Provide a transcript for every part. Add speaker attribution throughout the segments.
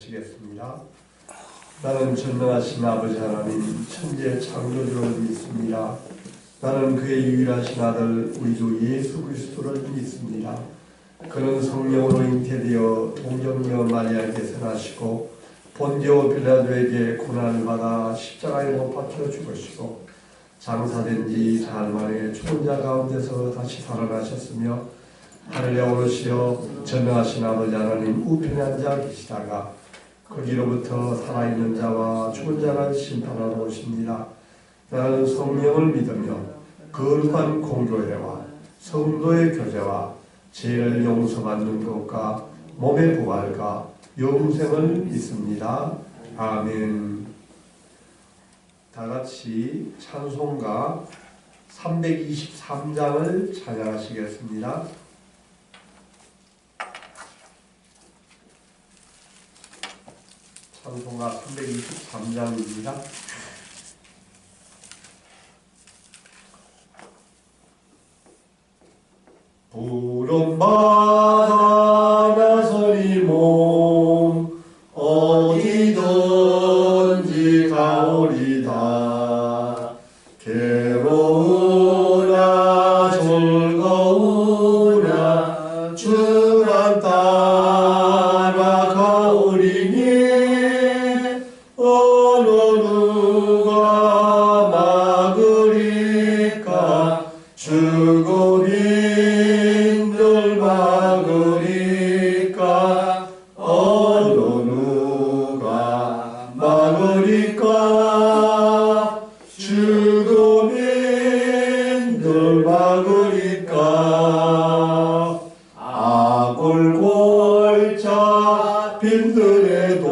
Speaker 1: 시겠습니다. 나는 전능하신 아버지 하나님 천지의 창조주를 믿습니다. 나는 그의 유일하신 아들 우리 주 예수 그리스도를 믿습니다. 그는 성령으로 잉태되어 동정녀 마리아에게서 나시고 본디오 빌라도에게 고난을 받아 십자가에 못 박혀 죽으시고 장사된 지 사흘 만에 죽은 자 가운데서 다시 살아나셨으며 하늘에 오르시어 전능하신 아버지 하나님 우편에 앉아 계시다가 거기로부터 살아있는 자와 죽은 자를 심판하러 오십니다. 나는 성령을 믿으며 거룩한 공교회와 성도의 교제와 죄를 용서받는 것과 몸의 부활과 영생을 믿습니다. 아멘. 다같이 찬송가 323장을 찬양하시겠습니다. 찬송가 323장입니다. 푸른 바다 나서리 몸 어디든지 가오리다. 괴로우나 즐거우나 주만 따라 가오리니 어느 누가 막으리까. 죽음인들 막으리까. 어느 누가 막으리까. 죽음인들 막으리까. 악을 골자 빈들에도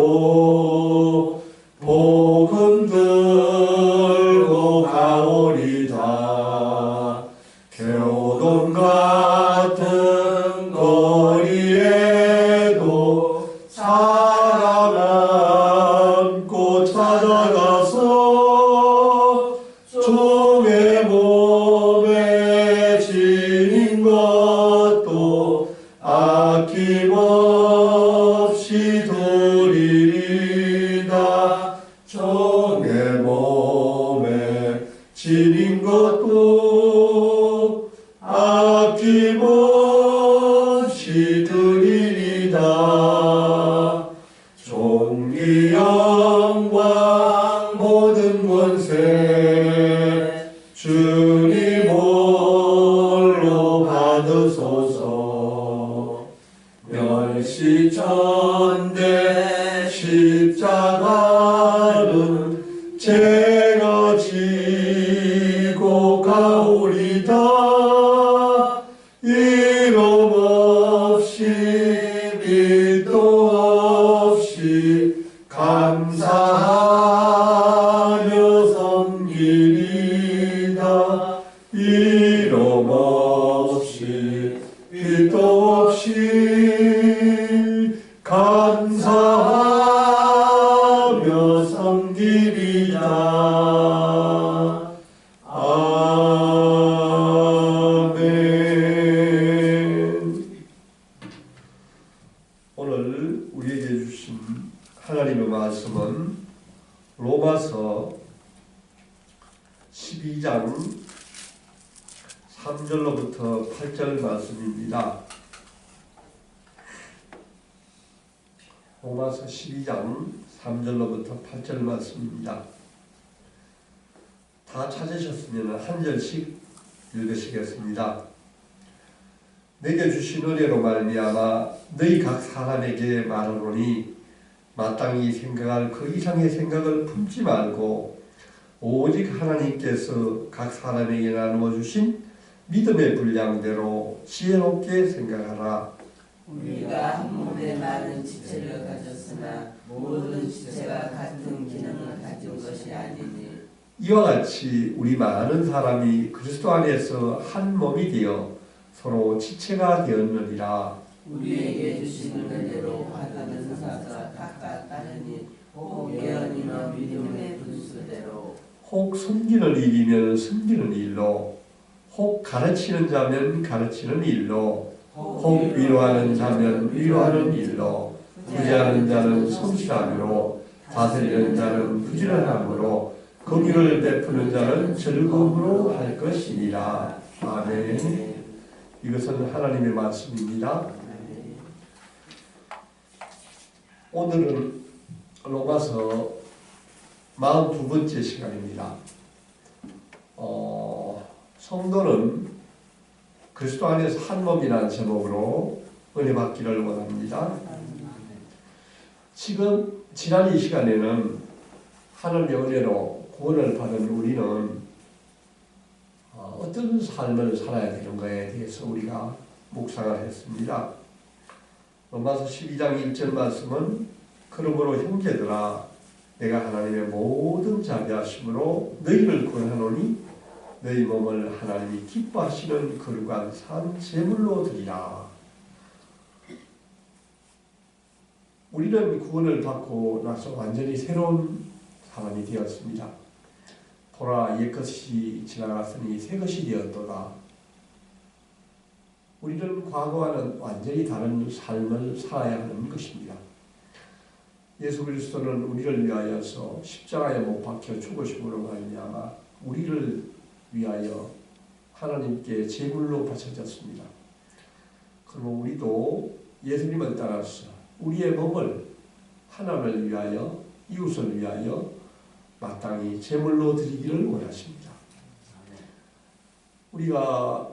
Speaker 1: 복음 들고 가오리다. 교동 같은 거리에도 사람 안고 찾아가서 종의 몸에 지닌 것도 아낌없이 드리리다. 종의 몸에 지닌 것도 아낌없이 드리리다. 종기 영광 모든 권세 주님 홀로 받으소서. 멸시천대 십자가는 제가 지고 가오리다. 이름 없이 빛도 없이 감사하며 섬기리다. 이름 없이 빛도 없이 감사하며 섬기리다. 아멘. 오늘 우리에게 주신 하나님의 말씀은 로마서 12장 3절로부터 8절 말씀입니다. 로마서 12장 3절로부터 8절 말씀입니다. 다 찾으셨으면 한 절씩 읽으시겠습니다. 내게 주신 은혜로 말미암아 너희 각 사람에게 말하노니 마땅히 생각할 그 이상의 생각을 품지 말고 오직 하나님께서 각 사람에게 나누어 주신 믿음의 분량대로 지혜롭게 생각하라.
Speaker 2: 우리가 한 몸에 많은 지체를 가졌으나 모든 지체가 같은 기능을 가진 것이 아니니
Speaker 1: 이와 같이 우리 많은 사람이 그리스도 안에서 한 몸이 되어 서로 지체가 되었느니라.
Speaker 2: 우리에게 주시는 은혜로 받은 은사가 각각 다르니 혹 예언이나 믿음의 분수대로
Speaker 1: 혹 섬기는 일이면 섬기는 일로 혹 가르치는 자면 가르치는 일로 혹 위로하는 자면 위로하는 일로 구제하는 자는 성실함으로 다스리는 자는 부지런함으로 긍휼을 베푸는 자는 즐거움으로 할 것이니라. 아멘. 이것은 하나님의 말씀입니다. 오늘은 로마서 42번째 시간입니다. 성도는 그리스도 안에서 한 몸이라는 제목으로 은혜 받기를 원합니다. 지금 지난 이 시간에는 하나님의 은혜로 구원을 받은 우리는 어떤 삶을 살아야 되는가에 대해서 우리가 묵상을 했습니다. 로마서 12장 1절 말씀은 그러므로 형제들아 내가 하나님의 모든 자비하심으로 너희를 구원하노니 너희 몸을 하나님이 기뻐하시는 거룩한 산 제물로 드리라. 우리는 구원을 받고 나서 완전히 새로운 사람이 되었습니다. 보라 옛것이 지나갔으니 새것이 되었도다. 우리는 과거와는 완전히 다른 삶을 살아야 하는 것입니다. 예수 그리스도는 우리를 위하여서 십자가에 못 박혀 죽으심으로 말미암아 우리를 위하여 하나님께 제물로 바쳐졌습니다. 그러면 우리도 예수님을 따라서 우리의 몸을 하나님을 위하여 이웃을 위하여 마땅히 제물로 드리기를 원하십니다. 우리가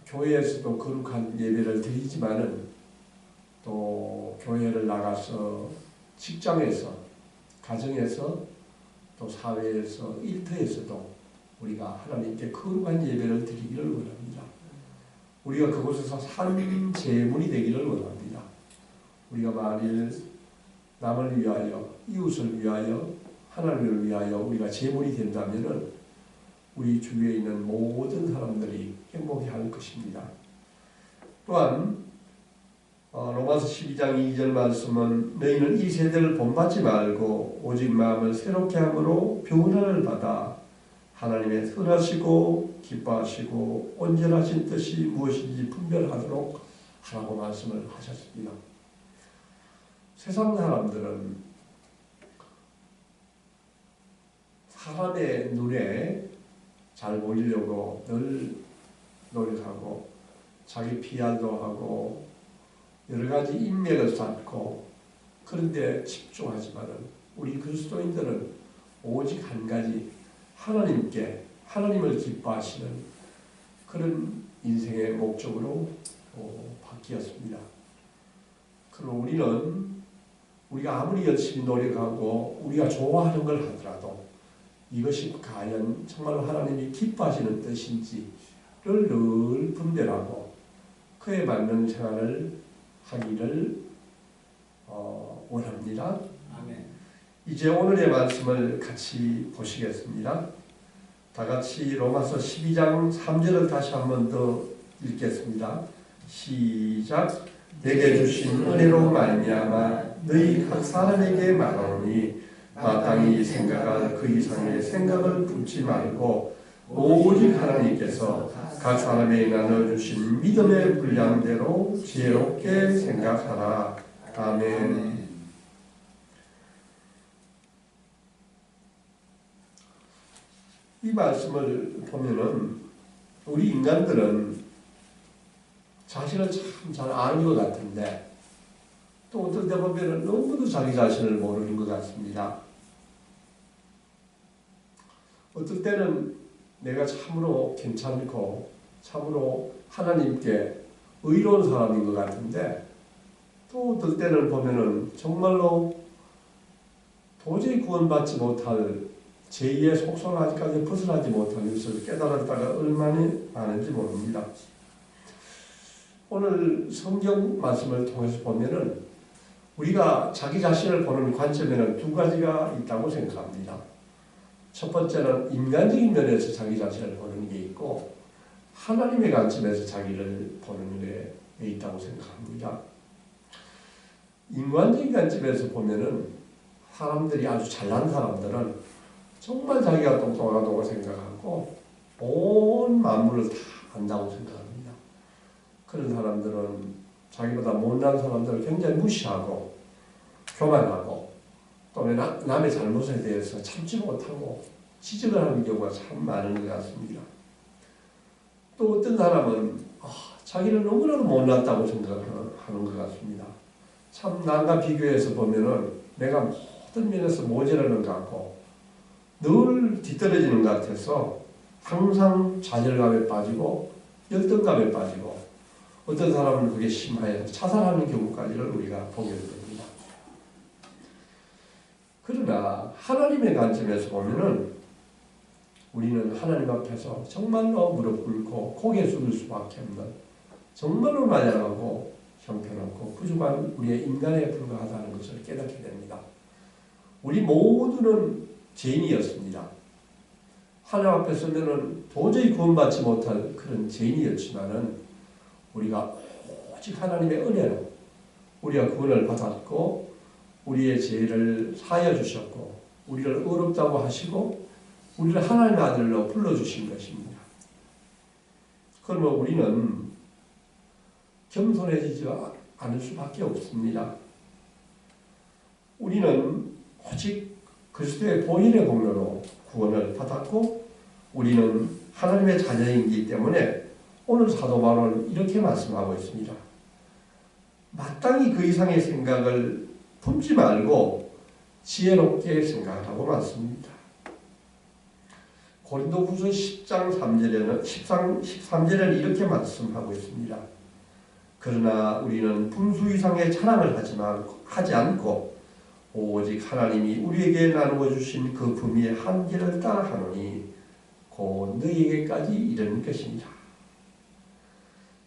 Speaker 1: 교회에서도 거룩한 예배를 드리지만은 또 교회를 나가서 직장에서 가정에서 또 사회에서 일터에서도 우리가 하나님께 거룩한 예배를 드리기를 원합니다. 우리가 그곳에서 산 제물이 되기를 원합니다. 우리가 만일 남을 위하여 이웃을 위하여 하나님을 위하여 우리가 제물이 된다면은 우리 주위에 있는 모든 사람들이 행복해할 것입니다. 또한 로마서 12장 2절 말씀은 너희는 이 세대를 본받지 말고 오직 마음을 새롭게 함으로 변화를 받아 하나님의 선하시고 기뻐하시고 온전하신 뜻이 무엇인지 분별하도록 하라고 말씀을 하셨습니다. 세상 사람들은 사람의 눈에 잘 보이려고 늘 노력하고 자기 PR도 하고 여러 가지 인맥을 쌓고 그런데 집중하지만은 우리 그리스도인들은 오직 한 가지 하나님을 기뻐하시는 그런 인생의 목적으로 바뀌었습니다. 그럼 우리가 아무리 열심히 노력하고 우리가 좋아하는 걸 하더라도 이것이 과연 정말 하나님이 기뻐하시는 뜻인지를 늘 분별하고 그에 맞는 생활을 하기를 원합니다.
Speaker 2: 아멘.
Speaker 1: 이제 오늘의 말씀을 같이 보시겠습니다. 다 같이 로마서 12장 3절을 다시 한 번 더 읽겠습니다. 시작. 내게 주신 은혜로 말미암아 너희 각 사람에게 말하노니 마땅히 생각할 그 이상의 생각을 품지 말고 오직 하나님께서 각 사람에게 나눠주신 믿음의 분량대로 지혜롭게 생각하라. 아멘. 이 말씀을 보면은 우리 인간들은 자신을 참 잘 아는 것 같은데 또 어떤 때 보면은 너무도 자기 자신을 모르는 것 같습니다. 어떨 때는 내가 참으로 괜찮고 참으로 하나님께 의로운 사람인 것 같은데 또 어떨 때는 보면은 정말로 도저히 구원받지 못할 제2의 속성을 아직까지 벗어나지 못한 것을 깨달았다가 얼마나 많은지 모릅니다. 오늘 성경 말씀을 통해서 보면은 우리가 자기 자신을 보는 관점에는 두 가지가 있다고 생각합니다. 첫 번째는 인간적인 면에서 자기 자신을 보는 게 있고 하나님의 관점에서 자기를 보는 게 있다고 생각합니다. 인간적인 관점에서 보면은 사람들이 아주 잘난 사람들은 정말 자기가 똑똑하다고 생각하고 온 만물을 다 안다고 생각합니다. 그런 사람들은 자기보다 못난 사람들을 굉장히 무시하고 교만하고 또 남의 잘못에 대해서 참지 못하고 지적을 하는 경우가 참 많은 것 같습니다. 또 어떤 사람은 자기는 너무나도 못났다고 생각하는 것 같습니다. 참 남과 비교해서 보면은 내가 모든 면에서 모자라는 것 같고 늘 뒤떨어지는 것 같아서 항상 좌절감에 빠지고 열등감에 빠지고 어떤 사람은 그게 심하여서 자살하는 경우까지를 우리가 보게 됩니다. 그러나 하나님의 관점에서 보면은 우리는 하나님 앞에서 정말로 무릎 꿇고 고개 숙일 수밖에 없는 정말로 만약하고 형편없고 부족한 우리의 인간에 불과하다는 것을 깨닫게 됩니다. 우리 모두는 죄인이었습니다. 하나님 앞에 서면은 도저히 구원받지 못할 그런 죄인이었지만은 우리가 오직 하나님의 은혜로 우리가 구원을 받았고 우리의 죄를 사하여 주셨고 우리를 의롭다고 하시고 우리를 하나님의 아들로 불러주신 것입니다. 그러면 우리는 겸손해지지 않을 수밖에 없습니다. 우리는 오직 그리스도의 보혈의 공로로 구원을 받았고 우리는 하나님의 자녀이기 때문에 오늘 사도 바울은 이렇게 말씀하고 있습니다. 마땅히 그 이상의 생각을 품지 말고 지혜롭게 생각하라고 말씀합니다. 고린도후서 10장 13절에는 이렇게 말씀하고 있습니다. 그러나 우리는 분수 이상의 자랑을 하지 않고 오직 하나님이 우리에게 나누어 주신 그 품위의 한계를 따라하노니 곧 너희에게까지 이르는 것입니다.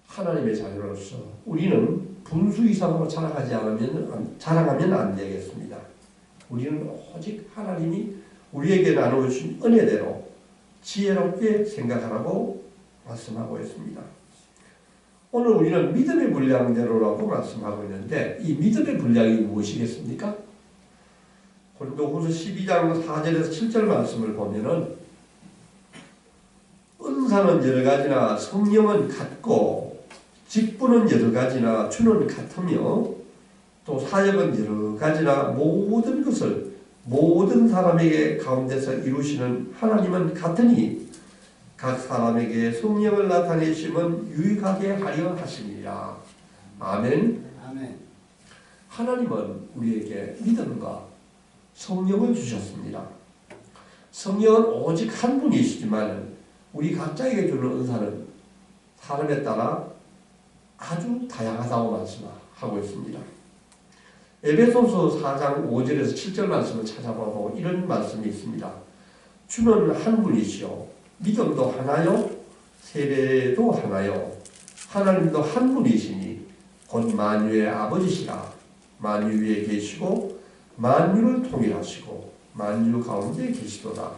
Speaker 1: 하나님의 자녀로서 우리는 분수 이상으로 자랑하면 안 되겠습니다. 우리는 오직 하나님이 우리에게 나누어 주신 은혜대로 지혜롭게 생각하라고 말씀하고 있습니다. 오늘 우리는 믿음의 분량대로라고 말씀하고 있는데 이 믿음의 분량이 무엇이겠습니까? 고린도후서 12장 4절에서 7절 말씀을 보면은 은사는 여러 가지나 성령은 같고 직분은 여러 가지나 주는 같으며 또 사역은 여러 가지나 모든 것을 모든 사람에게 가운데서 이루시는 하나님은 같으니 각 사람에게 성령을 나타내심은 유익하게 하려 하시니라. 아멘.
Speaker 2: 아멘.
Speaker 1: 하나님은 우리에게 믿음과 성령을 주셨습니다. 성령은 오직 한 분이시지만 우리 각자에게 주는 은사는 사람에 따라 아주 다양하다고 말씀하고 있습니다. 에베소서 4장 5절에서 7절 말씀을 찾아보고 이런 말씀이 있습니다. 주는 한 분이시요 믿음도 하나요 세례도 하나요 하나님도 한 분이시니 곧 만유의 아버지시라. 만유 위에 계시고 만유를 통일하시고 만유 가운데 계시도다.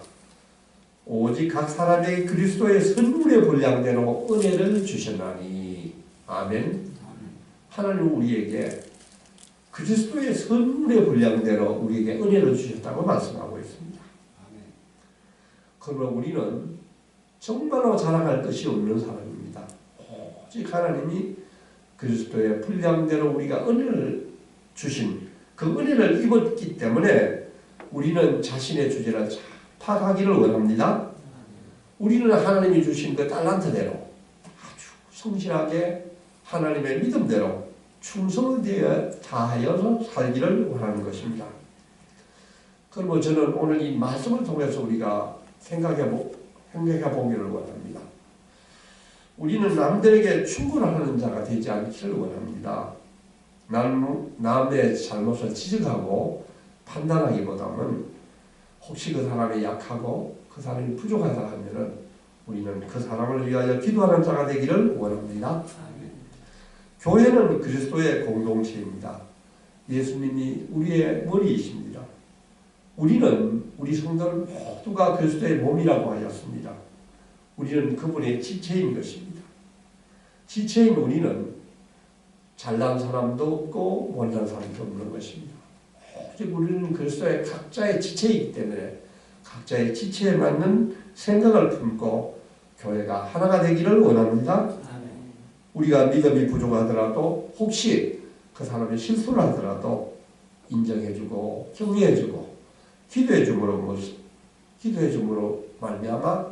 Speaker 1: 오직 각 사람에게 그리스도의 선물의 분량대로 은혜를 주셨나니. 아멘. 하나님은 우리에게 그리스도의 선물의 분량대로 우리에게 은혜를 주셨다고 말씀하고 있습니다. 그러면 우리는 정말로 자랑할 것이 없는 사람입니다. 오직 하나님이 그리스도의 분량대로 우리가 은혜를 주신 그 은혜를 입었기 때문에 우리는 자신의 주제를 잘 파악하기를 원합니다. 우리는 하나님이 주신 그 달란트대로 아주 성실하게 하나님의 믿음대로 충성을 다하여서 살기를 원하는 것입니다. 그러면 저는 오늘 이 말씀을 통해서 우리가 생각해 보기를 원합니다. 우리는 남들에게 충고하는 자가 되지 않기를 원합니다. 남의 잘못을 지적하고 판단하기보다는 혹시 그 사람이 약하고 그 사람이 부족하다 하면은 우리는 그 사람을 위하여 기도하는 자가 되기를 원합니다. 교회는 그리스도의 공동체입니다. 예수님이 우리의 머리이십니다. 우리는 우리 성도는 모두가 그리스도의 몸이라고 하였습니다. 우리는 그분의 지체인 것입니다. 지체인 우리는 잘난 사람도 없고 못난 사람도 없는 것입니다. 오직 우리는 그리스도의 각자의 지체이기 때문에 각자의 지체에 맞는 생각을 품고 교회가 하나가 되기를 원합니다. 우리가 믿음이 부족하더라도 혹시 그 사람이 실수를 하더라도 인정해주고 격려해주고 기도해줌으로 말미암아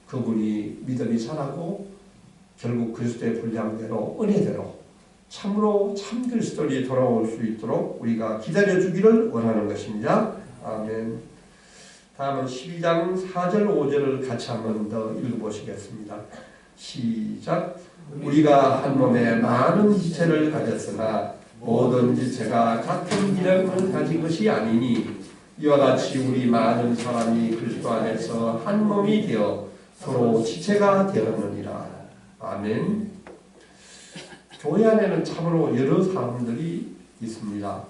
Speaker 1: 그분이 믿음이 자라고 결국 그리스도의 분량대로 은혜대로 참으로 참 그리스도인이 돌아올 수 있도록 우리가 기다려주기를 원하는 것입니다. 아멘. 다음은 12장 4절 5절을 같이 한번 더 읽어보시겠습니다. 시작. 우리가 한 몸에 많은 지체를 가졌으나 모든 지체가 같은 기능을 가진 것이 아니니 이와 같이 우리 많은 사람이 그리스도 안에서 한 몸이 되어 서로 지체가 되었느니라. 아멘. 교회 안에는 참으로 여러 사람들이 있습니다.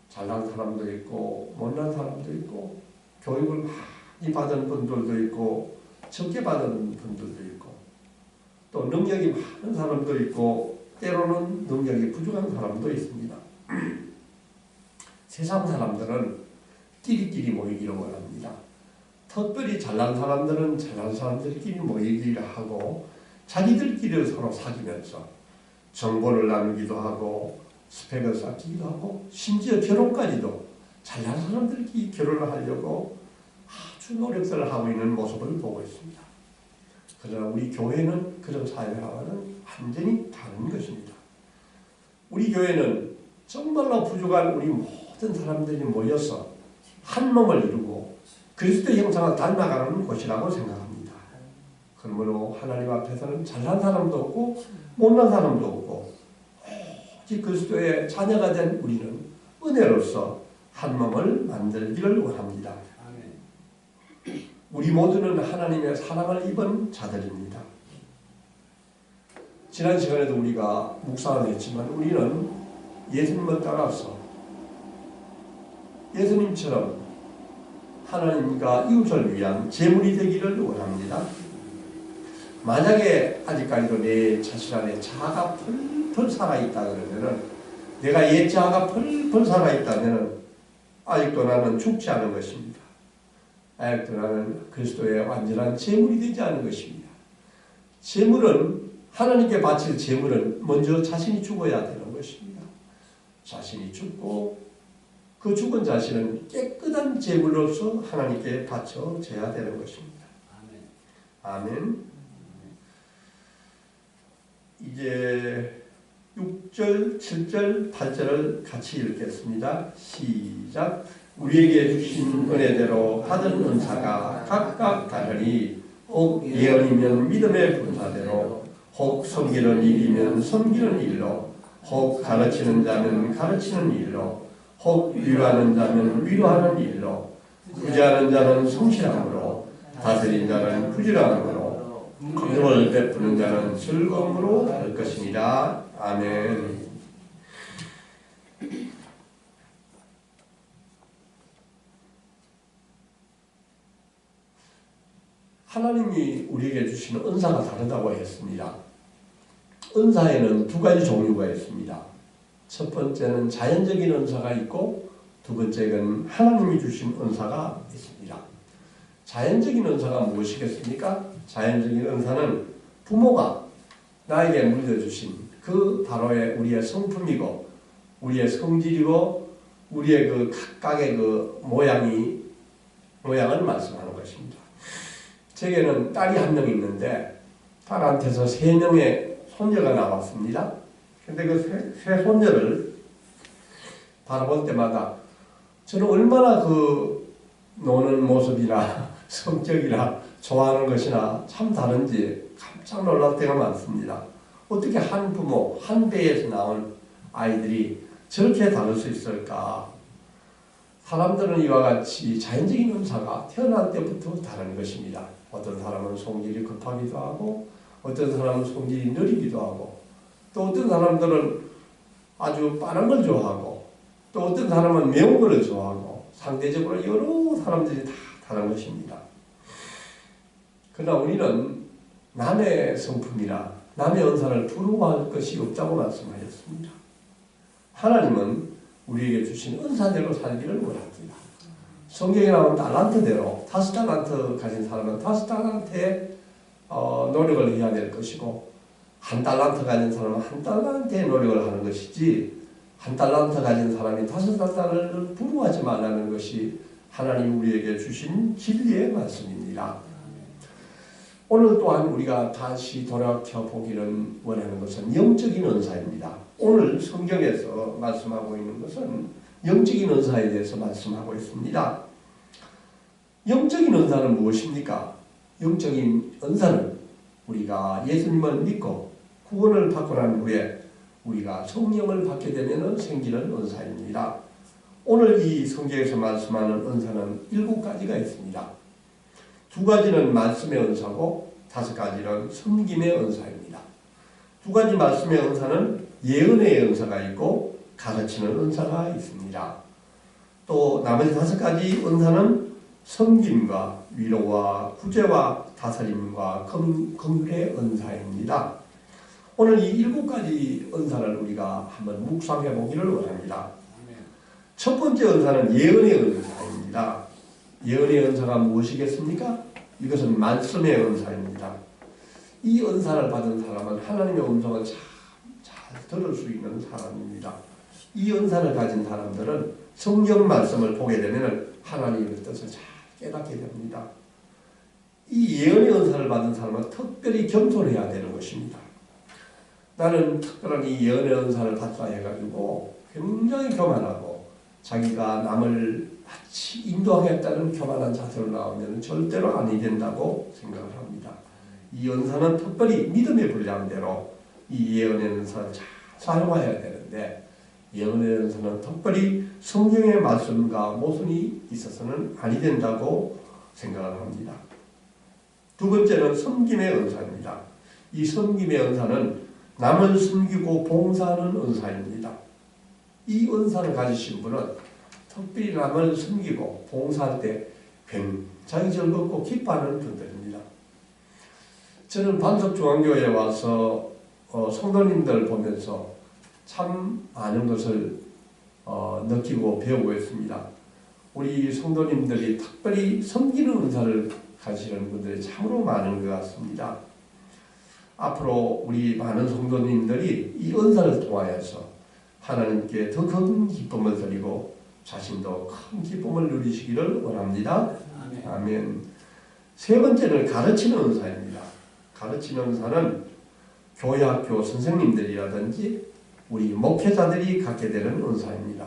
Speaker 1: 잘난 사람도 있고 못난 사람도 있고 교육을 많이 받은 분들도 있고 적게 받은 분들도 있고 또 능력이 많은 사람도 있고 때로는 능력이 부족한 사람도 있습니다. 세상 사람들은 끼리끼리 모이기를 원합니다. 특별히 잘난 사람들은 잘난 사람들끼리 모이기를 하고 자기들끼리 서로 사귀면서 정보를 나누기도 하고 스펙을 쌓기도 하고 심지어 결혼까지도 잘난 사람들끼리 결혼을 하려고 아주 노력들을 하고 있는 모습을 보고 있습니다. 그러나 우리 교회는 그런 사회와는 완전히 다른 것입니다. 우리 교회는 정말로 부족한 우리 모든 사람들이 모여서 한 몸을 이루고 그리스도의 형상을 닮아가는 곳이라고 생각합니다. 그러므로 하나님 앞에서는 잘난 사람도 없고 못난 사람도 없고 오직 그리스도의 자녀가 된 우리는 은혜로서 한 몸을 만들기를 원합니다. 우리 모두는 하나님의 사랑을 입은 자들입니다. 지난 시간에도 우리가 묵상을 했지만 우리는 예수님을 따라서 예수님처럼 하나님과 이웃을 위한 제물이 되기를 원합니다. 만약에 아직까지도 내 자신 안에 자아가 펄펄 살아있다 그러면은 내가 옛 자아가 펄펄 살아있다면은 아직도 나는 죽지 않은 것입니다. 아직도 나는 그리스도의 완전한 제물이 되지 않은 것입니다. 제물은 하나님께 바칠 제물은 먼저 자신이 죽어야 되는 것입니다. 자신이 죽고 그 죽은 자신은 깨끗한 제물로서 하나님께 바쳐져야 되는 것입니다. 아멘. 이제 6절, 7절, 8절을 같이 읽겠습니다. 시작. 우리에게 주신 은혜대로 받은 은사가 각각 다르니 혹 예언이면 믿음의 분사대로 혹 섬기는 일이면 섬기는 일로 혹 가르치는 자면 가르치는 일로 혹 위로하는 자면 위로하는 일로 구제하는 자는 성실함으로 다스린 자는 부지런함으로 긍휼을 베푸는 자는 즐거움으로 할 것이니라. 아멘. 하나님이 우리에게 주시는 은사가 다르다고 했습니다. 은사에는 두 가지 종류가 있습니다. 첫 번째는 자연적인 은사가 있고 두 번째는 하나님이 주신 은사가 있습니다. 자연적인 은사가 무엇이겠습니까? 자연적인 은사는 부모가 나에게 물려주신 그 바로의 우리의 성품이고 우리의 성질이고 우리의 그 각각의 그 모양을 말씀하는 것입니다. 제게는 딸이 한 명 있는데 딸한테서 3명의 손녀가 나왔습니다. 근데 그 세 손녀를 바라볼 때마다 저는 얼마나 그 노는 모습이나 성격이나 좋아하는 것이나 참 다른지 깜짝 놀랄 때가 많습니다. 어떻게 한 부모, 한 배에서 나온 아이들이 저렇게 다를 수 있을까? 사람들은 이와 같이 자연적인 은사가 태어날 때부터 다른 것입니다. 어떤 사람은 성질이 급하기도 하고 어떤 사람은 성질이 느리기도 하고 또 어떤 사람들은 아주 빠른 걸 좋아하고 또 어떤 사람은 매운 걸 좋아하고 상대적으로 여러 사람들이 다 다른 것입니다. 그러나 우리는 남의 성품이나 남의 은사를 부러워할 것이 없다고 말씀하셨습니다. 하나님은 우리에게 주신 은사대로 살기를 원합니다. 성경에 나온 달란트대로 5달란트 가진 사람은 5달란트에 노력을 해야 될 것이고 1달란트 가진 사람은 1달란트에 노력을 하는 것이지 한 달란트 가진 사람이 5달란트를 부러워하지 말라는 것이 하나님 우리에게 주신 진리의 말씀입니다. 오늘 또한 우리가 다시 돌아켜 보기를 원하는 것은 영적인 은사입니다. 오늘 성경에서 말씀하고 있는 것은 영적인 은사에 대해서 말씀하고 있습니다. 영적인 은사는 무엇입니까? 영적인 은사는 우리가 예수님을 믿고 구원을 받고 난 후에 우리가 성령을 받게 되면 생기는 은사입니다. 오늘 이 성경에서 말씀하는 은사는 7가지가 있습니다. 2가지는 말씀의 은사고 5가지는 섬김의 은사입니다. 2가지 말씀의 은사는 예언의 은사가 있고 가르치는 은사가 있습니다. 또 나머지 5가지 은사는 섬김과 위로와 구제와 다스림과 긍휼의 은사입니다. 오늘 이 7가지 은사를 우리가 한번 묵상해 보기를 원합니다. 첫 번째 은사는 예언의 은사입니다. 예언의 은사가 무엇이겠습니까? 이것은 말씀의 은사입니다. 이 은사를 받은 사람은 하나님의 음성을 잘 들을 수 있는 사람입니다. 이 은사를 가진 사람들은 성경 말씀을 보게 되면 하나님의 뜻을 잘 깨닫게 됩니다. 이 예언의 은사를 받은 사람은 특별히 겸손해야 되는 것입니다. 나는 특별한 이 예언의 은사를 받다 해가지고 굉장히 교만하고 자기가 남을 마치 인도하겠다는 교만한 자세로 나오면 절대로 아니 된다고 생각을 합니다. 이 은사는 특별히 믿음의 분량대로 이 예언의 은사를 잘 사용해야 되는데 예언의 은사는 특별히 성경의 말씀과 모순이 있어서는 아니 된다고 생각을 합니다. 2번째는 섬김의 은사입니다. 이 섬김의 은사는 남을 섬기고 봉사하는 은사입니다. 이 은사를 가지신 분은 특별히 남을 섬기고 봉사할 때 굉장히 즐겁고 기뻐하는 분들입니다. 저는 반석중앙교회에 와서 성도님들 보면서 참 많은 것을 느끼고 배우고 있습니다. 우리 성도님들이 특별히 섬기는 은사를 가지시는 분들이 참으로 많은 것 같습니다. 앞으로 우리 많은 성도님들이 이 은사를 통하여서 하나님께 더 큰 기쁨을 드리고 자신도 큰 기쁨을 누리시기를 원합니다. 아멘. 3번째는 가르치는 은사입니다. 가르치는 은사는 교회 학교 선생님들이라든지 우리 목회자들이 갖게 되는 은사입니다.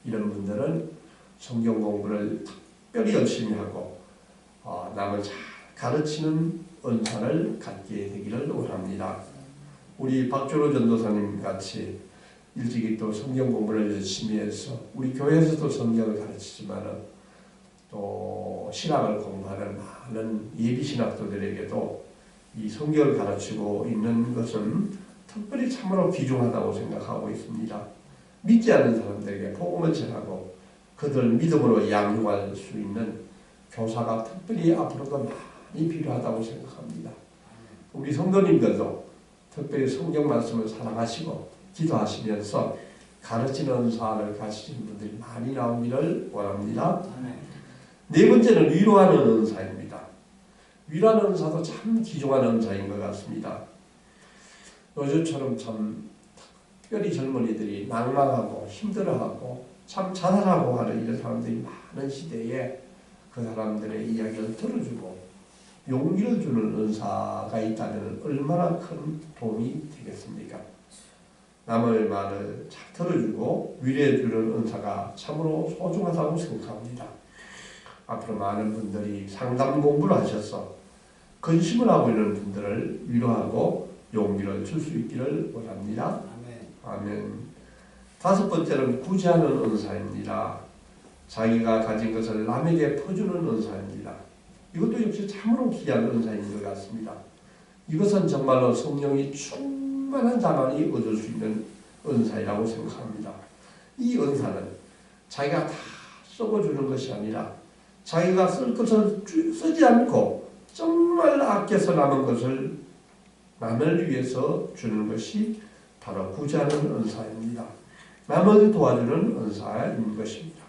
Speaker 1: 이런 분들은 성경 공부를 특별히 열심히 하고 남을 잘 가르치는 은사를 갖게 되기를 원합니다. 우리 박준호 전도사님 같이 일찍이 또 성경 공부를 열심히 해서 우리 교회에서도 성경을 가르치지만 또 신학을 공부하는 많은 예비 신학도들에게도 이 성경을 가르치고 있는 것은 특별히 참으로 귀중하다고 생각하고 있습니다. 믿지 않는 사람들에게 복음을 전하고 그들 믿음으로 양육할 수 있는 교사가 특별히 앞으로도 많이 필요하다고 생각합니다. 우리 성도님들도 특별히 성경 말씀을 사랑하시고 기도하시면서 가르치는 은사를 가지신 분들이 많이 나오기를 원합니다. 4번째는 위로하는 은사입니다. 위로하는 은사도 참 귀중한 은사인 것 같습니다. 요즘처럼 참 특별히 젊은이들이 낭망하고 힘들어하고 참 자살하고 하는 이런 사람들이 많은 시대에 그 사람들의 이야기를 들어주고 용기를 주는 은사가 있다면 얼마나 큰 도움이 되겠습니까? 남의 말을 잘 들어주고 위로해주는 은사가 참으로 소중하다고 생각합니다. 앞으로 많은 분들이 상담 공부를 하셔서 근심을 하고 있는 분들을 위로하고 용기를 줄 수 있기를 원합니다. 아멘. 5번째는 구제하는 은사입니다. 자기가 가진 것을 남에게 퍼주는 은사입니다. 이것도 역시 참으로 귀한 은사인 것 같습니다. 이것은 정말로 성령이 충만한 자만이 얻을 수 있는 은사이라고 생각합니다. 이 은사는 자기가 다 썩어주는 것이 아니라 자기가 쓸 것을 쓰지 않고 정말 아껴서 남은 것을 남을 위해서 주는 것이 바로 구제하는 은사입니다. 남을 도와주는 은사인 것입니다.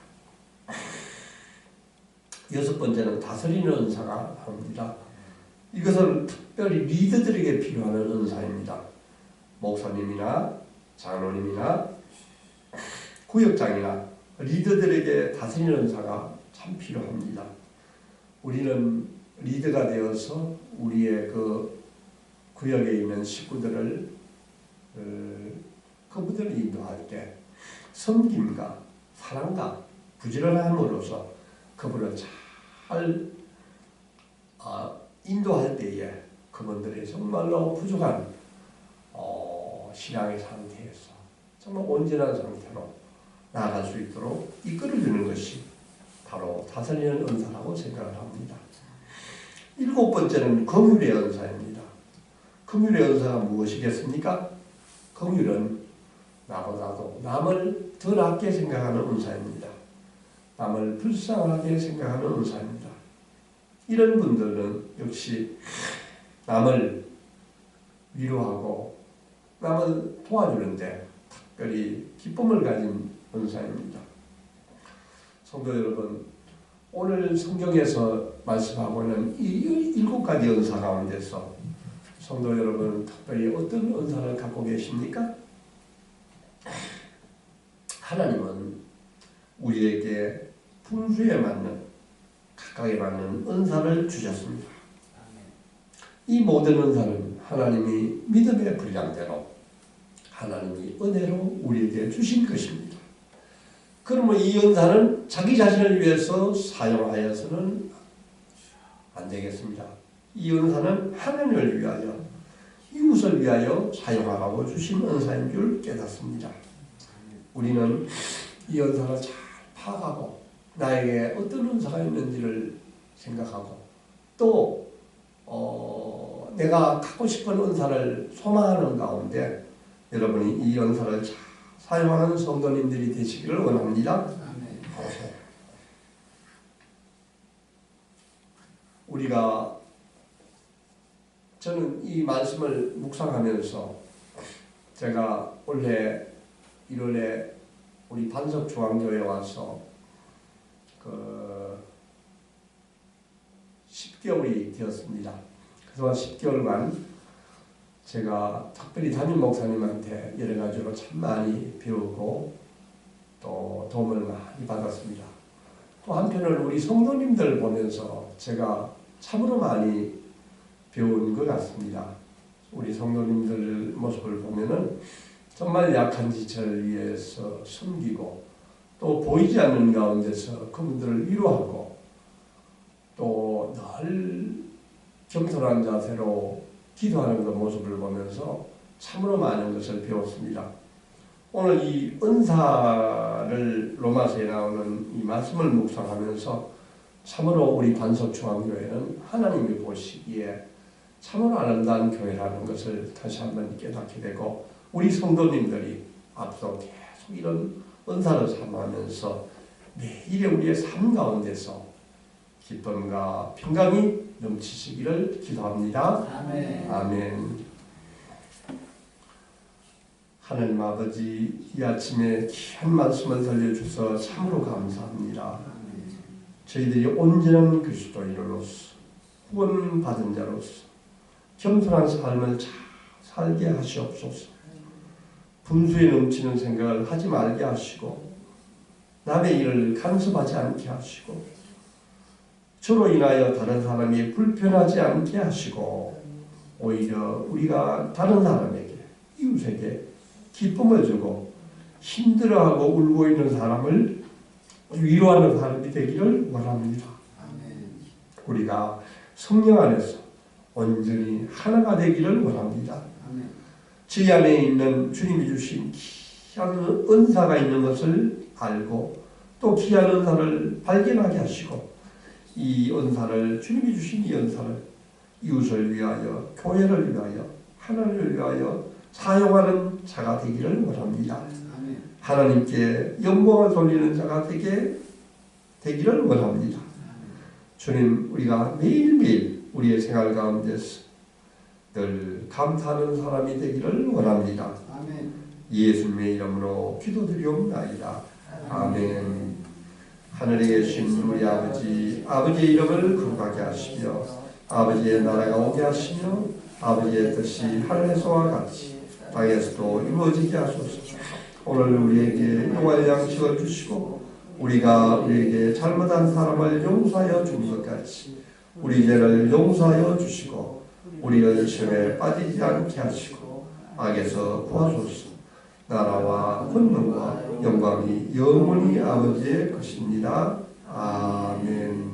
Speaker 1: 6번째는 다스리는 은사가 나옵니다. 이것은 특별히 리더들에게 필요한 은사입니다. 목사님이나 장로님이나 구역장이나 리더들에게 다스리는 은사가 참 필요합니다. 우리는 리더가 되어서 우리의 그 구역에 있는 식구들을 그분들을 인도할 때 섬김과 사랑과 부지런함으로써 그분을 잘 인도할 때에 그분들이 정말로 부족한 신앙의 상태에서 정말 온전한 상태로 나아갈 수 있도록 이끌어주는 것이 바로 다스리는 은사라고 생각을 합니다. 7번째는 긍휼의 은사입니다. 긍휼의 은사가 무엇이겠습니까? 긍휼은 나보다도 남을 더 낫게 생각하는 은사입니다. 남을 불쌍하게 생각하는 은사입니다. 이런 분들은 역시 남을 위로하고 남을 도와주는데 특별히 기쁨을 가진 은사입니다. 성도 여러분, 오늘 성경에서 말씀하고 있는 이 7가지 은사 가운데서 성도 여러분 특별히 어떤 은사를 갖고 계십니까? 하나님은 우리에게 분수에 맞는 각각에 맞는 은사를 주셨습니다. 이 모든 은사는 하나님이 믿음의 분량대로 하나님이 은혜로 우리에게 주신 것입니다. 그러면 이 은사는 자기 자신을 위해서 사용하여서는 안 되겠습니다. 이 은사는 하나님을 위하여 이웃을 위하여 사용하라고 주신 은사인 줄 깨닫습니다. 우리는 이 은사를 잘 파악하고 나에게 어떤 은사가 있는지를 생각하고 또 내가 갖고 싶은 은사를 소망하는 가운데 여러분이 이 은사를 잘 사용하는 성도님들이 되시기를 원합니다. 저는 이 말씀을 묵상하면서 제가 올해 1월에 우리 반석중앙교회에 와서 10개월이 되었습니다. 그동안 10개월간 제가 특별히 담임 목사님한테 여러 가지로 참 많이 배우고 또 도움을 많이 받았습니다. 또 한편으로 우리 성도님들 보면서 제가 참으로 많이 배운 것 같습니다. 우리 성도님들 모습을 보면은 정말 약한 지체를 위해서 섬기고 또 보이지 않는 가운데서 그분들을 위로하고 또 늘 겸손한 자세로 기도하는 그 모습을 보면서 참으로 많은 것을 배웠습니다. 오늘 이 은사를 로마서에 나오는 이 말씀을 묵상하면서 참으로 우리 반석중앙교회는 하나님이 보시기에 참으로 아름다운 교회라는 것을 다시 한번 깨닫게 되고 우리 성도님들이 앞서 계속 이런 은사를 삼으면서 매일의 우리의 삶 가운데서 기쁨과 평강이 넘치시기를 기도합니다.
Speaker 2: 아멘.
Speaker 1: 아멘. 하나님 아버지, 이 아침에 귀한 말씀을 들려주셔서 참으로 감사합니다. 저희들이 온전한 그리스도인으로서 구원받은 자로서 겸손한 삶을 잘 살게 하시옵소서. 분수에 넘치는 생각을 하지 말게 하시고 남의 일을 간섭하지 않게 하시고 저로 인하여 다른 사람이 불편하지 않게 하시고 오히려 우리가 다른 사람에게 이웃에게 기쁨을 주고 힘들어하고 울고 있는 사람을 위로하는 사람이 되기를 원합니다. 우리가 성령 안에서 온전히 하나가 되기를 원합니다. 저희 안에 있는 주님이 주신 귀한 은사가 있는 것을 알고 또 귀한 은사를 발견하게 하시고 이 은사를 주님이 주신 이 은사를 이웃을 위하여 교회를 위하여 하나님을 위하여 사용하는 자가 되기를 원합니다. 하나님께 영광을 돌리는 자가 되기를 원합니다. 주님, 우리가 매일매일 우리의 생활 가운데서 늘 감사하는 사람이 되기를 원합니다. 예수님의 이름으로 기도드리옵나이다. 아멘. 하늘에 계신 우리 아버지, 아버지의 이름을 거룩하게 하시며 아버지의 나라가 오게 하시며 아버지의 뜻이 하늘에서와 같이 땅에서도 이루어지게 하소서. 오늘 우리에게 용할 양식을 주시고 우리가 우리에게 잘못한 사람을 용서하여 준 것 같이 우리 죄를 용서하여 주시고 우리를 시험에 빠지지 않게 하시고 악에서 구하소서. 나라와 권능과 영광이 영원히 아버지의 것입니다. 아멘.